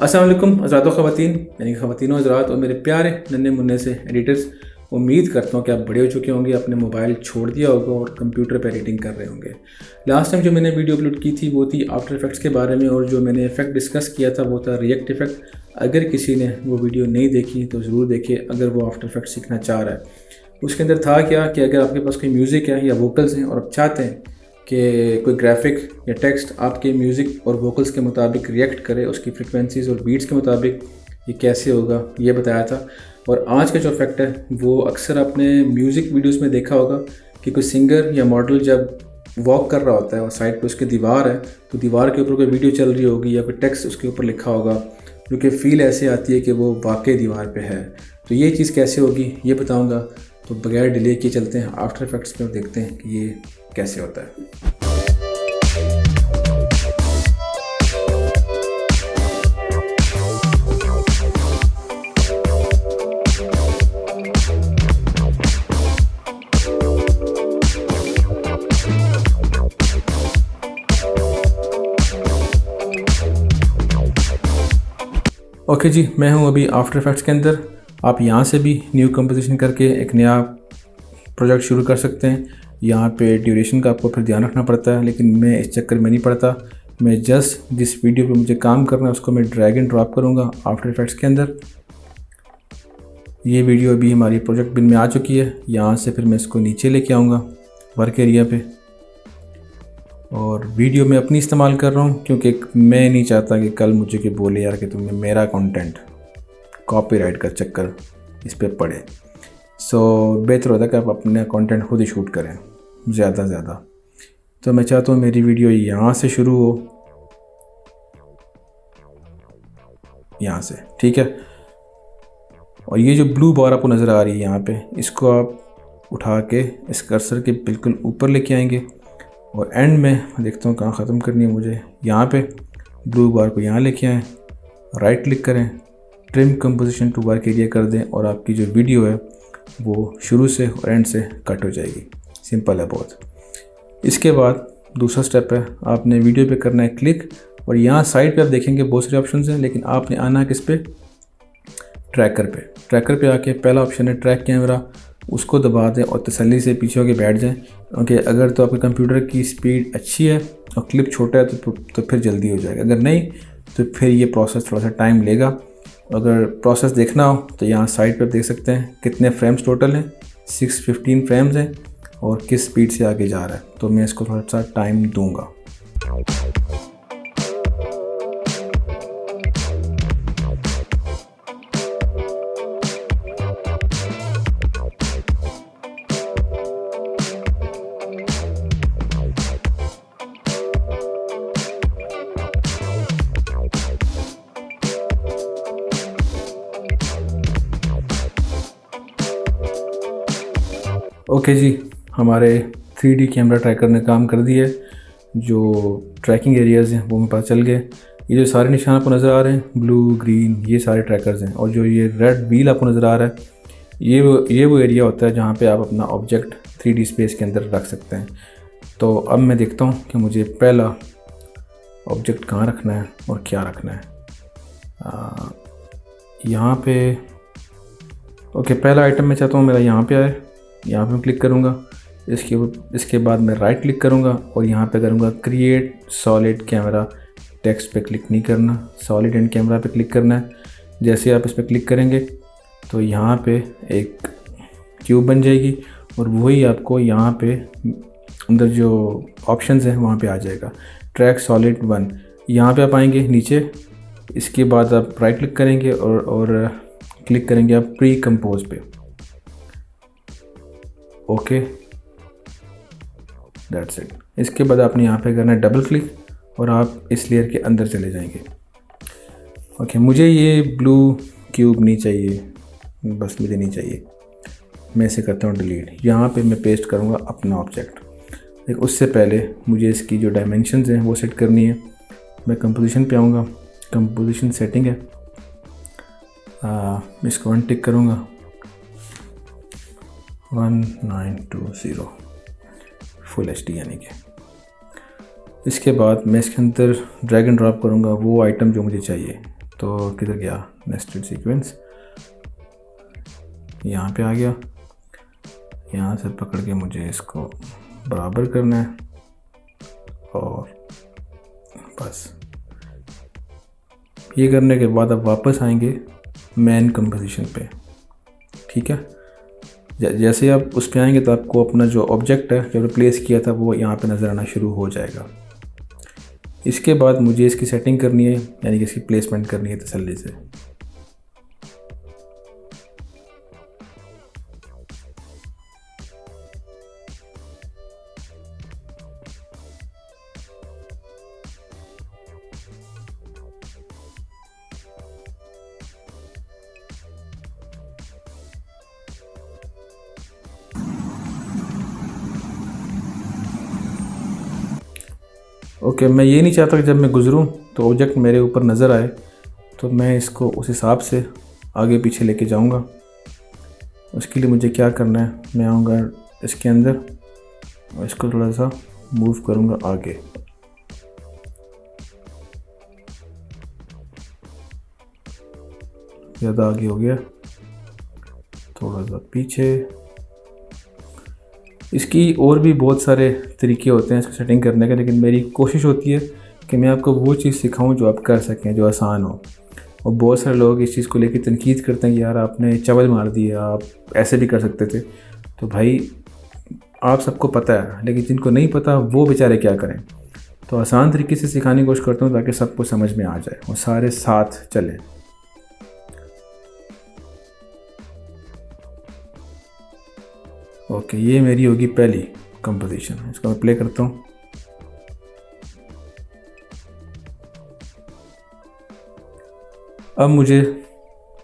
अस्सलाम वालेकुम हज़रात व ख़वातीन, यानी कि ख़वातीन व हज़रात और मेरे प्यारे नन्हे मुन्ने से एडिटर्स। उम्मीद करता हूँ कि आप बड़े हो चुके होंगे, अपने मोबाइल छोड़ दिया होगा और कंप्यूटर पर एडिटिंग कर रहे होंगे। लास्ट टाइम जो मैंने वीडियो अपलोड की थी वो थी आफ्टर इफेक्ट्स के बारे में, और जो मैंने इफेक्ट डिस्कस किया था वो था रिएक्ट इफेक्ट। अगर किसी ने वो वीडियो नहीं देखी तो ज़रूर देखे, अगर वो आफ्टर इफेक्ट सीखना चाह रहा है। उसके अंदर था क्या कि अगर आपके पास कोई म्यूज़िक है या वोकल्स हैं और आप चाहते हैं कि कोई ग्राफिक या टेक्स्ट आपके म्यूज़िक और वोकल्स के मुताबिक रिएक्ट करे, उसकी फ्रिक्वेंसीज़ और बीट्स के मुताबिक, ये कैसे होगा ये बताया था। और आज का जो इफेक्ट है वो अक्सर आपने म्यूज़िक वीडियोस में देखा होगा कि कोई सिंगर या मॉडल जब वॉक कर रहा होता है और साइड पे उसकी दीवार है, तो दीवार के ऊपर कोई वीडियो चल रही होगी या कोई टेक्स्ट उसके ऊपर लिखा होगा, जो कि फ़ील ऐसे आती है कि वो वाकई दीवार पे है। तो ये चीज़ कैसे होगी ये बताऊँगा। तो बगैर डिले किए चलते हैं आफ्टर इफेक्ट्स में और देखते हैं कि ये कैसे होता है। ओके जी, मैं हूं अभी आफ्टर इफेक्ट्स के अंदर। आप यहां से भी न्यू कंपोजिशन करके एक नया प्रोजेक्ट शुरू कर सकते हैं। यहाँ पे ड्यूरेशन का आपको फिर ध्यान रखना पड़ता है, लेकिन मैं इस चक्कर में नहीं पड़ता। मैं जस्ट जिस वीडियो पे मुझे काम करना है उसको मैं ड्रैग एंड ड्रॉप करूँगा आफ्टर इफेक्ट्स के अंदर। ये वीडियो अभी हमारी प्रोजेक्ट बिन में आ चुकी है। यहाँ से फिर मैं इसको नीचे लेके आऊँगा वर्क एरिया पे, और वीडियो मैं अपनी इस्तेमाल कर रहा हूँ क्योंकि मैं नहीं चाहता कि कल मुझे कि बोले यार कि तुमने मेरा कंटेंट कॉपीराइट का चक्कर इस पे पड़े। सो बेहतर होता है कि आप अपने कंटेंट खुद ही शूट करें ज़्यादा से ज़्यादा। तो मैं चाहता हूँ मेरी वीडियो यहाँ से शुरू हो, यहाँ से, ठीक है। और ये जो ब्लू बार आपको नज़र आ रही है यहाँ पे, इसको आप उठा के इस कर्सर के बिल्कुल ऊपर लेके आएंगे और एंड में देखता हूँ कहाँ ख़त्म करनी है मुझे। यहाँ पे ब्लू बार को यहाँ लेके आएँ, राइट क्लिक करें, trim composition to work area कर दें, और आपकी जो वीडियो है वो शुरू से और एंड से कट हो जाएगी। सिंपल है बहुत। इसके बाद दूसरा स्टेप है, आपने वीडियो पे करना है क्लिक, और यहाँ साइड पे आप देखेंगे बहुत सारे ऑप्शंस हैं, लेकिन आपने आना है किस पे, ट्रैकर पे। ट्रैकर पे आके पहला ऑप्शन है ट्रैक कैमरा, उसको दबा दें और तसल्ली से पीछे होके बैठ जाएं। क्योंकि अगर तो आपके कंप्यूटर की स्पीड अच्छी है और क्लिप छोटा है तो फिर जल्दी हो जाएगा, अगर नहीं तो फिर ये प्रोसेस थोड़ा सा टाइम लेगा। अगर प्रोसेस देखना हो तो यहाँ साइड पर देख सकते हैं कितने फ्रेम्स टोटल हैं, 615 फ्रेम्स हैं, और किस स्पीड से आगे जा रहा है। तो मैं इसको थोड़ा सा टाइम दूंगा। ओके जी, हमारे 3D कैमरा ट्रैकर ने काम कर दिया है। जो ट्रैकिंग एरियाज़ हैं वो हमें पता चल गए। ये जो सारे निशान आपको नज़र आ रहे हैं ब्लू ग्रीन, ये सारे ट्रैकर्स हैं, और जो ये रेड व्हील आपको नज़र आ रहा है ये वो एरिया होता है जहाँ पे आप अपना ऑब्जेक्ट 3D स्पेस के अंदर रख सकते हैं। तो अब मैं देखता हूँ कि मुझे पहला ऑब्जेक्ट कहाँ रखना है और क्या रखना है। यहाँ पे ओके, पहला आइटम मैं चाहता हूँ मेरा यहाँ पे आए। यहाँ पे मैं क्लिक करूँगा, इसके बाद मैं राइट क्लिक करूँगा और यहाँ पे करूँगा क्रिएट सॉलिड कैमरा। टेक्स्ट पे क्लिक नहीं करना, सॉलिड एंड कैमरा पे क्लिक करना है। जैसे आप इस पर क्लिक करेंगे तो यहाँ पे एक क्यूब बन जाएगी, और वही आपको यहाँ पे अंदर जो ऑप्शंस हैं वहाँ पे आ जाएगा, ट्रैक सॉलिड 1। यहाँ पे आप आएंगे नीचे, इसके बाद आप राइट क्लिक करेंगे और क्लिक करेंगे आप प्री कंपोज पे। Okay, that's it. इसके बाद आपने यहाँ पे करना है डबल क्लिक और आप इस लेयर के अंदर चले जाएंगे। ओके, मुझे ये ब्लू क्यूब नहीं चाहिए, बस मुझे नहीं चाहिए। मैं इसे करता हूँ डिलीट। यहाँ पे मैं पेस्ट करूँगा अपना ऑब्जेक्ट। लेकिन उससे पहले मुझे इसकी जो डायमेंशंस हैं वो सेट करनी है। मैं कंपोजिशन पे आऊँगा, कंपोजिशन सेटिंग है, इसको अनटिक करूँगा, 1920 फुल HD यानी कि। इसके बाद मैं इसके अंदर ड्रैग एंड ड्रॉप करूँगा वो आइटम जो मुझे चाहिए। तो किधर गया नेस्टेड सीक्वेंस, यहाँ पे आ गया। यहाँ से पकड़ के मुझे इसको बराबर करना है और बस ये करने के बाद अब वापस आएंगे मेन कंपोजिशन पे। ठीक है, जैसे ही आप उस पे आएंगे तो आपको अपना जो ऑब्जेक्ट है जो प्लेस किया था वो यहाँ पे नज़र आना शुरू हो जाएगा। इसके बाद मुझे इसकी सेटिंग करनी है, यानी कि इसकी प्लेसमेंट करनी है तसल्ली से। ओके, मैं ये नहीं चाहता कि जब मैं गुज़रूँ तो ऑब्जेक्ट मेरे ऊपर नज़र आए, तो मैं इसको उस हिसाब से आगे पीछे लेके जाऊंगा। उसके लिए मुझे क्या करना है, मैं आऊँगा इसके अंदर और इसको थोड़ा सा मूव करूँगा आगे। ज़्यादा आगे हो गया, थोड़ा सा पीछे। इसकी और भी बहुत सारे तरीके होते हैं इसको सेटिंग करने के, लेकिन मेरी कोशिश होती है कि मैं आपको वो चीज़ सिखाऊं जो आप कर सकें, जो आसान हो। और बहुत सारे लोग इस चीज़ को लेकर तनकीद करते हैं कि यार आपने चवल मार दिया, आप ऐसे भी कर सकते थे। तो भाई आप सबको पता है, लेकिन जिनको नहीं पता वो बेचारे क्या करें। तो आसान तरीके से सिखाने की कोशिश करता हूँ ताकि सबको समझ में आ जाए और सारे साथ चलें। ओके, ये मेरी होगी पहली कंपोजिशन, इसको मैं प्ले करता हूँ। अब मुझे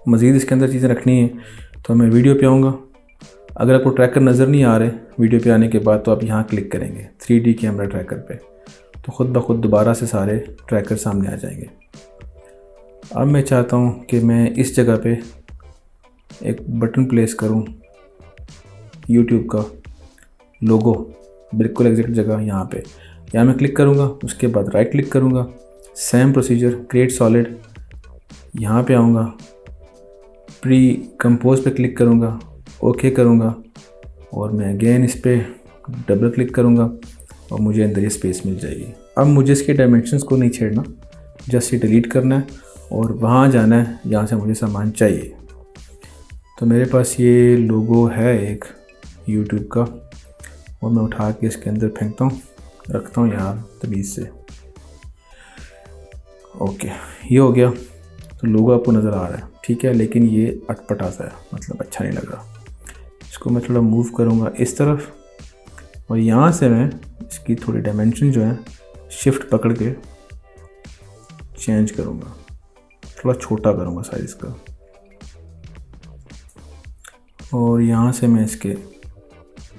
मज़ीद इसके अंदर चीज़ें रखनी है, तो मैं वीडियो पे आऊँगा। अगर आपको ट्रैकर नज़र नहीं आ रहे वीडियो पे आने के बाद, तो आप यहाँ क्लिक करेंगे 3D कैमरा ट्रैकर पे, तो ख़ुद ब खुद दोबारा से सारे ट्रैकर सामने आ जाएंगे। अब मैं चाहता हूँ कि मैं इस जगह पे एक बटन प्लेस करूँ, YouTube का लोगो बिल्कुल एग्जैक्ट जगह यहाँ पे। यहाँ मैं क्लिक करूँगा, उसके बाद राइट क्लिक करूँगा, सेम प्रोसीजर क्रिएट सॉलिड, यहाँ पे आऊँगा, प्री कंपोज पे क्लिक करूँगा, ओके करूँगा और मैं अगेन इस पर डबल क्लिक करूँगा और मुझे अंदर ये स्पेस मिल जाएगी। अब मुझे इसके डायमेंशंस को नहीं छेड़ना, जस्ट ये डिलीट करना है और वहाँ जाना है जहाँ से मुझे सामान चाहिए। तो मेरे पास ये लोगो है एक YouTube का, और मैं उठा के इसके अंदर फेंकता हूँ, रखता हूँ यहाँ तमीज़ से। ओके, ये हो गया। तो लोगो आपको नज़र आ रहा है, ठीक है, लेकिन ये अटपटा सा है, मतलब अच्छा नहीं लग रहा। इसको मैं थोड़ा मूव करूँगा इस तरफ और यहाँ से मैं इसकी थोड़ी डायमेंशन जो है शिफ्ट पकड़ के चेंज करूँगा, थोड़ा छोटा करूँगा साइज़ इसका। और यहाँ से मैं इसके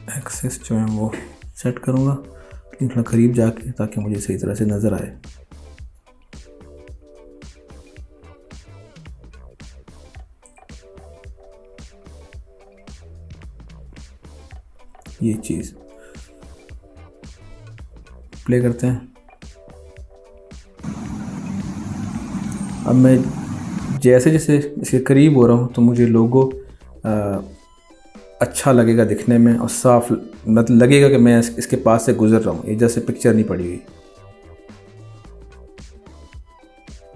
एक्सेस जो है वो सेट करूँगा, लेकिन थोड़ा करीब जाके, ताकि मुझे सही तरह से नज़र आए। ये चीज़ प्ले करते हैं। अब मैं जैसे जैसे इसके करीब हो रहा हूँ तो मुझे लोगो अच्छा लगेगा दिखने में और साफ, मतलब लगेगा कि मैं इसके पास से गुजर रहा हूँ, ये जैसे पिक्चर नहीं पड़ी हुई,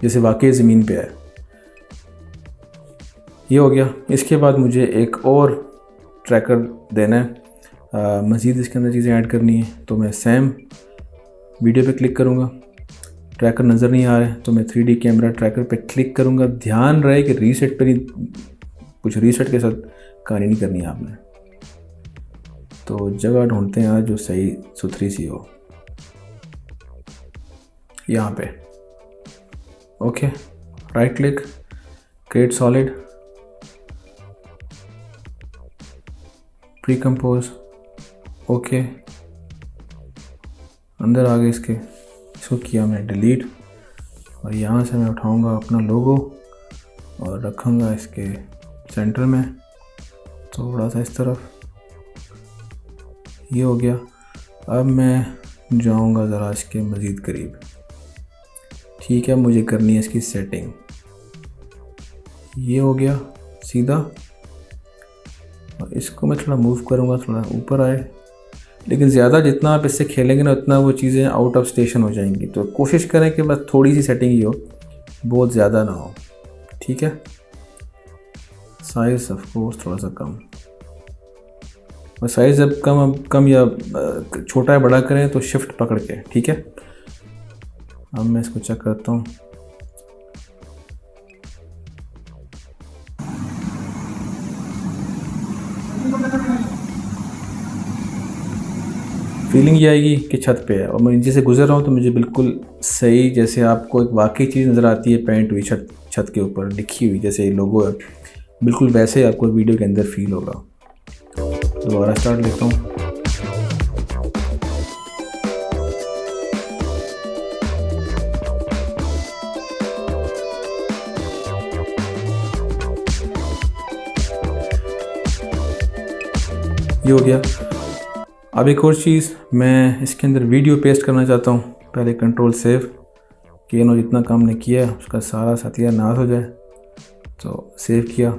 जैसे वाकई ज़मीन पे है। ये हो गया। इसके बाद मुझे एक और ट्रैकर देना है, मज़ीद इसके अंदर चीज़ें ऐड करनी है। तो मैं सेम वीडियो पे क्लिक करूँगा, ट्रैकर नज़र नहीं आ रहा है तो मैं 3D कैमरा ट्रैकर पे क्लिक करूँगा। ध्यान रहे कि रीसेट पे नहीं, कुछ रीसेट के साथ कहानी नहीं करनी है आपने। तो जगह ढूंढते हैं आज जो सही सुथरी सी हो, यहाँ पे। Okay, right click, create solid, pre compose, okay, अंदर आ गए इसके। इसको किया मैं डिलीट और यहाँ से मैं उठाऊँगा अपना लोगो और रखूँगा इसके सेंटर में, थोड़ा सा इस तरफ। ये हो गया। अब मैं जाऊँगा ज़रा इसके मज़ीद करीब। ठीक है, मुझे करनी है इसकी सेटिंग। ये हो गया सीधा, और इसको मैं थोड़ा मूव करूँगा, थोड़ा ऊपर आए। लेकिन ज़्यादा जितना आप इससे खेलेंगे ना उतना वो चीज़ें आउट ऑफ स्टेशन हो जाएंगी। तो कोशिश करें कि बस थोड़ी सी सेटिंग ही हो, बहुत ज़्यादा ना हो। ठीक है, साइज़ ऑफ कोर्स थोड़ा सा कम, और साइज़ जब कम या छोटा या बड़ा करें तो शिफ्ट पकड़ के। ठीक है, अब मैं इसको चेक करता हूँ। फीलिंग ये आएगी कि छत पे है, और मैं नीचे से गुजर रहा हूँ तो मुझे बिल्कुल सही, जैसे आपको एक वाकई चीज़ नज़र आती है पेंट हुई छत के ऊपर लिखी हुई, जैसे ये लोगो है, बिल्कुल वैसे ही आपको वीडियो के अंदर फील होगा। दोबारा स्टार्ट लेता हूँ। ये हो गया। अब एक और चीज़, मैं इसके अंदर वीडियो पेस्ट करना चाहता हूँ। पहले कंट्रोल सेव, कि इन्हों जितना काम ने किया है उसका सारा सत्यानाश हो जाए, तो सेव किया।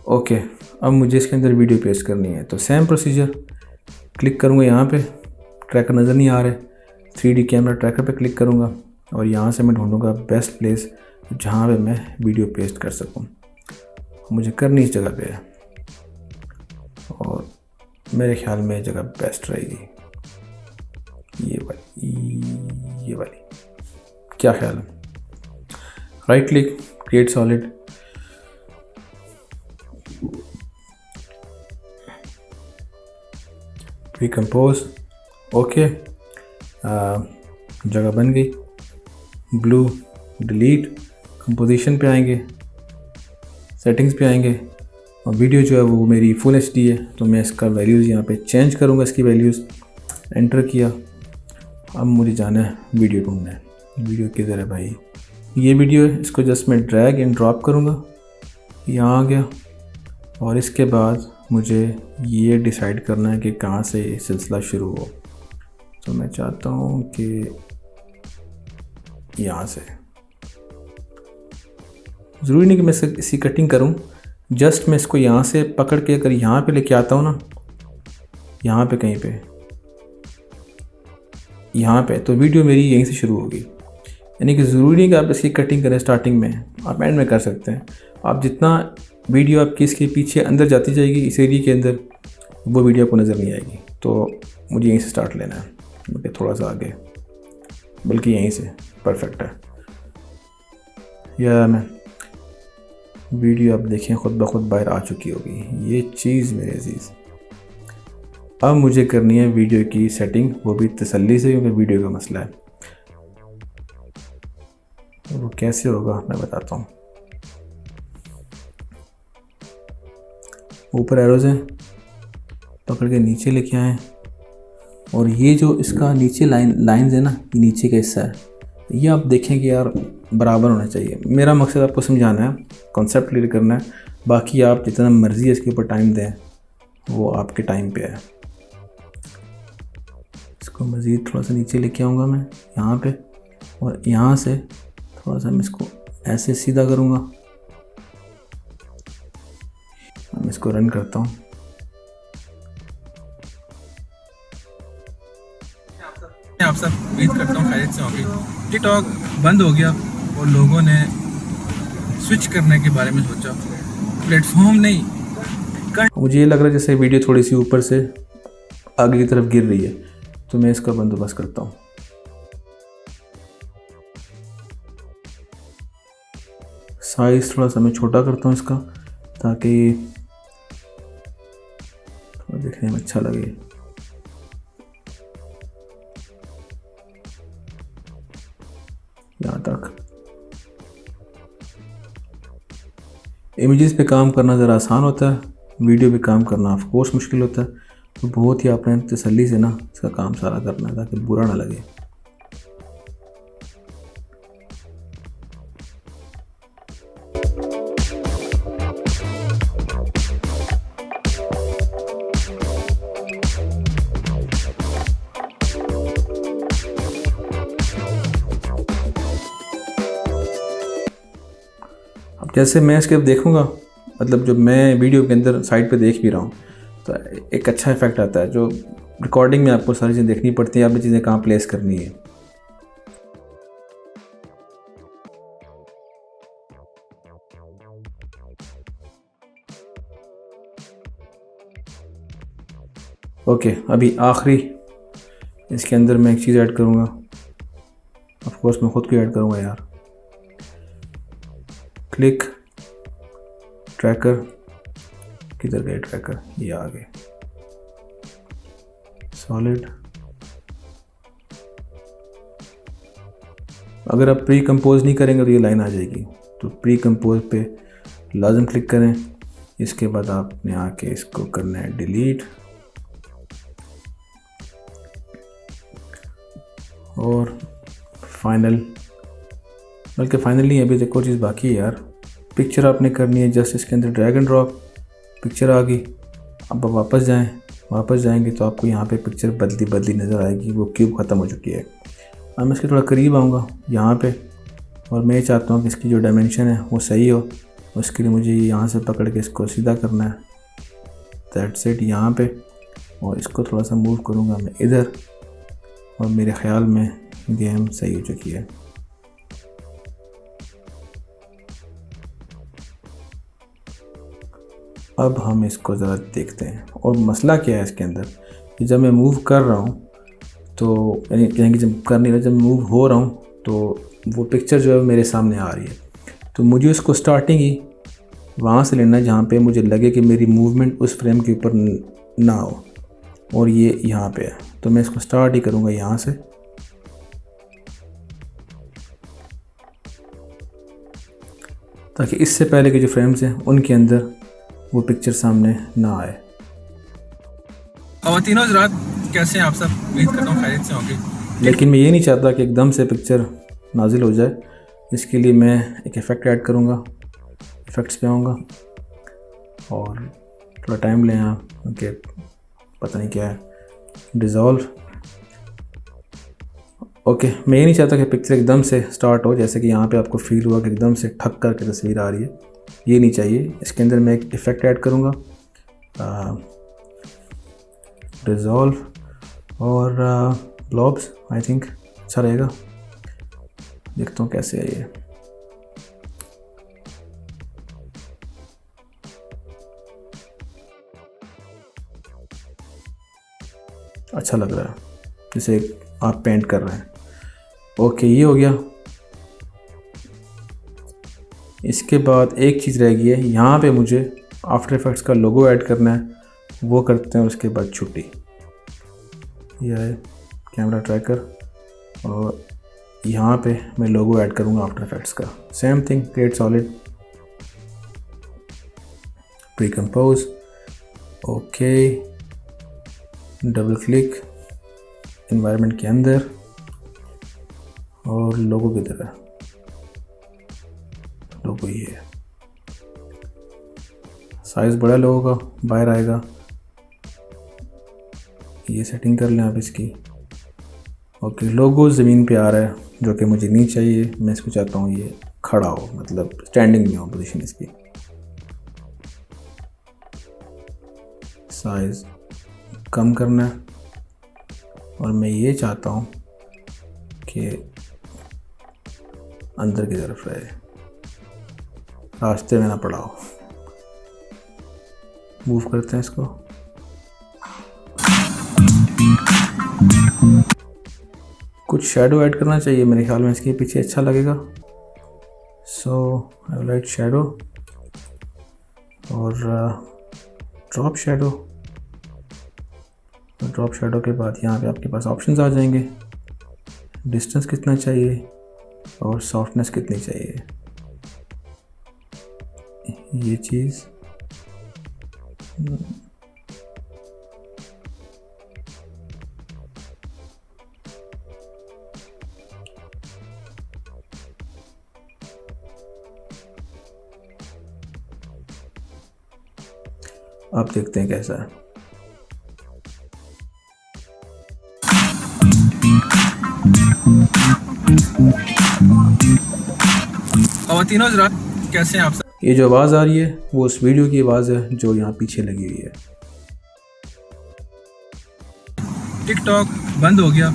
ओके, अब मुझे इसके अंदर वीडियो पेस्ट करनी है, तो सेम प्रोसीजर, क्लिक करूँगा यहाँ पे, ट्रैकर नज़र नहीं आ रहे, 3D कैमरा ट्रैकर पे क्लिक करूँगा, और यहाँ से मैं ढूँढूँगा बेस्ट प्लेस जहाँ पे मैं वीडियो पेस्ट कर सकूँ। मुझे करनी इस जगह पे है, और मेरे ख्याल में जगह बेस्ट रहेगी ये वाली। क्या ख्याल है? Right click, create solid, recompose. Okay, जगह बन गई। ब्लू डिलीट, कंपोजिशन पे आएंगे, सेटिंग्स पे आएंगे, और वीडियो जो है वो मेरी फुल HD है, तो मैं इसका वैल्यूज़ यहाँ पे चेंज करूँगा, इसकी वैल्यूज़ एंटर किया। अब मुझे जाना है वीडियो ढूंढना है। वीडियो किधर है भाई? ये वीडियो है, इसको जस्ट मैं ड्रैग एंड ड्रॉप करूँगा, यहाँ आ गया। और इसके बाद मुझे ये डिसाइड करना है कि कहाँ से ये सिलसिला शुरू हो। तो मैं चाहता हूँ कि यहाँ से, ज़रूरी नहीं कि मैं इसी कटिंग करूँ, जस्ट मैं इसको यहाँ से पकड़ के अगर यहाँ पे लेके आता हूँ ना, यहाँ पे कहीं पे, यहाँ पे, तो वीडियो मेरी यहीं से शुरू होगी। यानी कि ज़रूरी नहीं कि आप इसकी कटिंग करें स्टार्टिंग में, आप एंड में कर सकते हैं। आप जितना वीडियो आपकी इसके पीछे अंदर जाती जाएगी इस एरिया के अंदर, वो वीडियो आपको नज़र नहीं आएगी। तो मुझे यहीं से स्टार्ट लेना है, बल्कि थोड़ा सा आगे, बल्कि यहीं से परफेक्ट है। या मैं वीडियो आप देखें खुद ब खुद बाहर आ चुकी होगी ये चीज़ मेरे अजीज़। अब मुझे करनी है वीडियो की सेटिंग, वो भी तसल्ली से, क्योंकि वीडियो का मसला है। वो कैसे होगा मैं बताता हूँ। ऊपर एरोज़ हैं, पकड़ के नीचे लेके आए, और ये जो इसका नीचे लाइंस है ना, ये नीचे का हिस्सा है, ये आप देखें कि यार बराबर होना चाहिए। मेरा मकसद आपको समझाना है, कॉन्सेप्ट क्लियर करना है। बाकी आप जितना मर्ज़ी है इसके ऊपर टाइम दें, वो आपके टाइम पे है। इसको मज़ीद थोड़ा सा नीचे लेके आऊँगा मैं यहाँ पे, और यहाँ से थोड़ा सा मैं इसको ऐसे सीधा करूँगा। मैं इसको रन करता हूँ। आप सब उम्मीद करता हूँ खैरियत से होंगे। टिकटॉक बंद हो गया और लोगों ने स्विच करने के बारे में सोचा, प्लेटफॉर्म नहीं। मुझे ये लग रहा है जैसे वीडियो थोड़ी सी ऊपर से आगे की तरफ गिर रही है, तो मैं इसका बंदोबस्त करता हूँ। साइज़ थोड़ा सा मैं छोटा करता हूँ इसका, ताकि थोड़ा देखने में अच्छा लगे। यहाँ तक। इमेजेस पे काम करना ज़रा आसान होता है, वीडियो पे काम करना ऑफ कोर्स मुश्किल होता है। तो बहुत ही आपने तसल्ली से ना इसका काम सारा करना है, ताकि बुरा ना लगे। जैसे मैं इसके देखूँगा, मतलब जो मैं वीडियो के अंदर साइड पे देख भी रहा हूँ, तो एक अच्छा इफेक्ट आता है। जो रिकॉर्डिंग में आपको सारी चीज़ें देखनी पड़ती हैं, आपने चीज़ें कहाँ प्लेस करनी है। ओके, अभी आखिरी इसके अंदर मैं एक चीज़ ऐड करूँगा। ऑफ कोर्स मैं ख़ुद को ऐड करूँगा यार। क्लिक ट्रैकर, किधर गए ट्रैकर, ये आ गए। सॉलिड, अगर आप प्री कंपोज नहीं करेंगे तो ये लाइन आ जाएगी, तो प्री कंपोज पे लाजम क्लिक करें। इसके बाद आपने आके इसको करना है डिलीट, और फाइनल, बल्कि फाइनल नहीं, अभी देखो चीज़ बाकी है यार। पिक्चर आपने करनी है, जस्ट इसके अंदर ड्रैग एंड ड्रॉप, पिक्चर आ गई। अब आप वापस जाएंगे तो आपको यहाँ पे पिक्चर बदली नज़र आएगी, वो क्यूब ख़त्म हो चुकी है। अब मैं इसके थोड़ा करीब आऊँगा यहाँ पे, और मैं चाहता हूँ कि इसकी जो डायमेंशन है वो सही हो। उसके लिए मुझे यहाँ से पकड़ के इसको सीधा करना है, दैट्स इट, यहाँ पे। और इसको थोड़ा सा मूव करूँगा मैं इधर, और मेरे ख़्याल में गेम सही हो चुकी है। अब हम इसको ज़रा देखते हैं। और मसला क्या है इसके अंदर कि जब मैं मूव कर रहा हूँ तो यानी कि जब कर नहीं रहा, जब मूव हो रहा हूँ तो वो पिक्चर जो है मेरे सामने आ रही है। तो मुझे उसको स्टार्टिंग ही वहाँ से लेना है जहाँ पे मुझे लगे कि मेरी मूवमेंट उस फ्रेम के ऊपर ना हो, और ये यहाँ पे है। तो मैं इसको स्टार्ट ही करूँगा यहाँ से, ताकि इससे पहले के जो फ्रेम्स हैं उनके अंदर वो पिक्चर सामने ना आए। ख़वातीन और हज़रात, कैसे हैं आप सब? उम्मीद करता हूँ खैरियत से होंगे। लेकिन मैं ये नहीं चाहता कि एकदम से पिक्चर नाजिल हो जाए। इसके लिए मैं एक इफ़ेक्ट ऐड करूँगा, इफ़ेक्ट्स पे आऊँगा, और थोड़ा टाइम लें आप, क्योंकि पता नहीं क्या है, डिज़ोल्व। ओके, मैं ये नहीं चाहता कि पिक्चर एकदम से स्टार्ट हो, जैसे कि यहाँ पे आपको फील हुआ कि एकदम से ठक कर के तस्वीर आ रही है, ये नहीं चाहिए। इसके अंदर मैं एक इफ़ेक्ट ऐड करूँगा, डिज़ोल्व और ब्लॉब्स, आई थिंक अच्छा रहेगा। देखता हूँ कैसे है ये। अच्छा लग रहा है, जैसे आप पेंट कर रहे हैं। ओके, ये हो गया। इसके बाद एक चीज़ रह गई है, यहाँ पे मुझे आफ्टर इफेक्ट्स का लोगो ऐड करना है, वो करते हैं। उसके बाद छुट्टी, यह है कैमरा ट्रैकर, और यहाँ पे मैं लोगो ऐड करूँगा आफ्टर इफेक्ट्स का। Same thing, create solid, pre compose, okay, double click environment के अंदर, और लोगो किधर है, लोगो ये है। साइज़ बड़ा लोगों का बाहर आएगा, ये सेटिंग कर लें आप इसकी। ओके, लोगो ज़मीन पे आ रहा है, जो कि मुझे नहीं चाहिए। मैं इसको चाहता हूँ ये खड़ा हो, मतलब स्टैंडिंग में हो पोजीशन इसकी। साइज़ कम करना है, और मैं ये चाहता हूँ कि अंदर की तरफ रहे, रास्ते में ना पड़ा हो। मूव करते हैं इसको। कुछ शैडो ऐड करना चाहिए मेरे ख्याल में, इसके पीछे अच्छा लगेगा। सो आई विल ऐड शैडो और ड्रॉप शैडो। ड्रॉप शैडो के बाद यहाँ पे आपके पास ऑप्शंस आ जाएंगे, डिस्टेंस कितना चाहिए और सॉफ्टनेस कितनी चाहिए। ये चीज़ आप देखते हैं कैसा है। ख़वातीन और हज़रात, कैसे हैं आप सब? ये जो आवाज़ आ रही है वो उस वीडियो की आवाज़ है जो यहाँ पीछे लगी हुई है। टिकटॉक बंद हो गया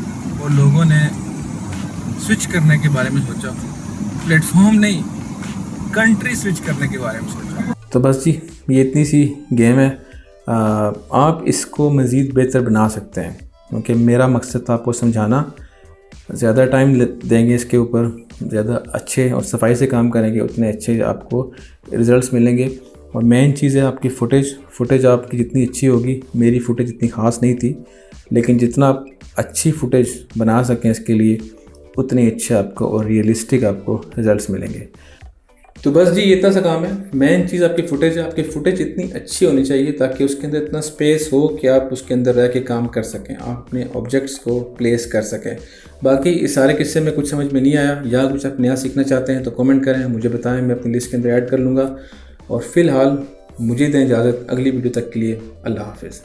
और लोगों ने स्विच करने के बारे में सोचा, प्लेटफॉर्म नहीं कंट्री स्विच करने के बारे में सोचा। तो बस जी, ये इतनी सी गेम है। आप इसको मज़ीद बेहतर बना सकते हैं, क्योंकि मेरा मकसद था आपको समझाना। ज़्यादा टाइम देंगे इसके ऊपर, ज़्यादा अच्छे और सफाई से काम करेंगे, उतने अच्छे आपको रिज़ल्ट्स मिलेंगे। और मेन चीज़ है आपकी फ़ुटेज आपकी जितनी अच्छी होगी, मेरी फ़ुटेज इतनी ख़ास नहीं थी, लेकिन जितना आप अच्छी फ़ुटेज बना सकें इसके लिए, उतने अच्छे आपको और रियलिस्टिक आपको रिज़ल्ट्स मिलेंगे। तो बस जी, ये इतना सा काम है। मेन चीज़ आपकी फ़ुटेज है। आपकी फ़ुटेज इतनी अच्छी होनी चाहिए ताकि उसके अंदर इतना स्पेस हो कि आप उसके अंदर रह के काम कर सकें, आप अपने ऑब्जेक्ट्स को प्लेस कर सकें। बाकी इस सारे किस्से में कुछ समझ में नहीं आया या कुछ आप नया सीखना चाहते हैं तो कमेंट करें, मुझे बताएं, मैं अपनी लिस्ट के अंदर ऐड कर लूँगा। और फ़िलहाल मुझे दें इजाज़त, अगली वीडियो तक के लिए अल्लाह हाफ़िज़।